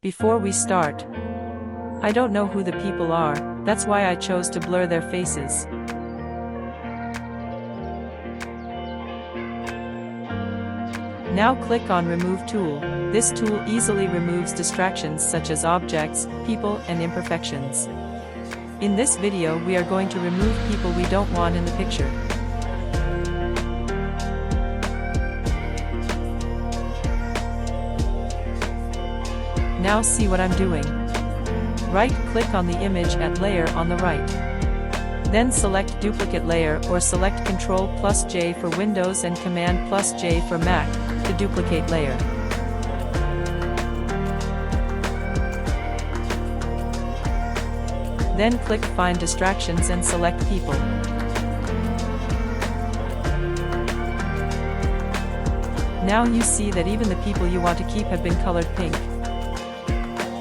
Before we start, I don't know who the people are, that's why I chose to blur their faces. Now click on Remove tool. This tool easily removes distractions such as objects, people, and imperfections. In this video we are going to remove people we don't want in the picture. Now see what I'm doing. Right-click on the image at Layer on the right. Then select Duplicate Layer or select Ctrl+J for Windows and Command+J for Mac to duplicate layer. Then click Find Distractions and select People. Now you see that even the people you want to keep have been colored pink.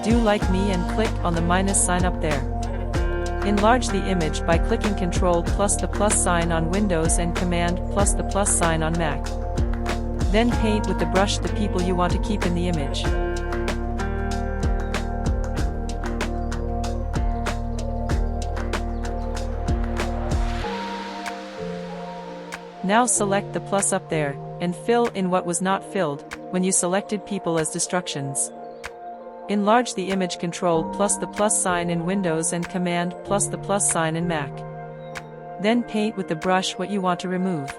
Do like me and click on the minus sign up there. Enlarge the image by clicking Ctrl plus the plus sign on Windows and Command plus the plus sign on Mac. Then paint with the brush the people you want to keep in the image. Now select the plus up there, and fill in what was not filled, when you selected people as distractions. Enlarge the image Ctrl plus the plus sign in Windows and Command plus the plus sign in Mac. Then paint with the brush what you want to remove.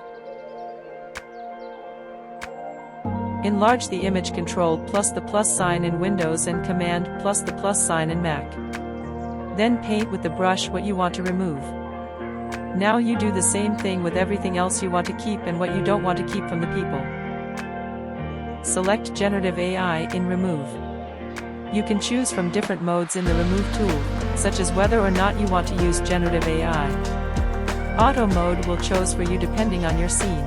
Enlarge the image Ctrl plus the plus sign in Windows and Command plus the plus sign in Mac. Then paint with the brush what you want to remove. Now you do the same thing with everything else you want to keep and what you don't want to keep from the people. Select Generative AI in Remove. You can choose from different modes in the Remove tool, such as whether or not you want to use Generative AI. Auto mode will choose for you depending on your scene.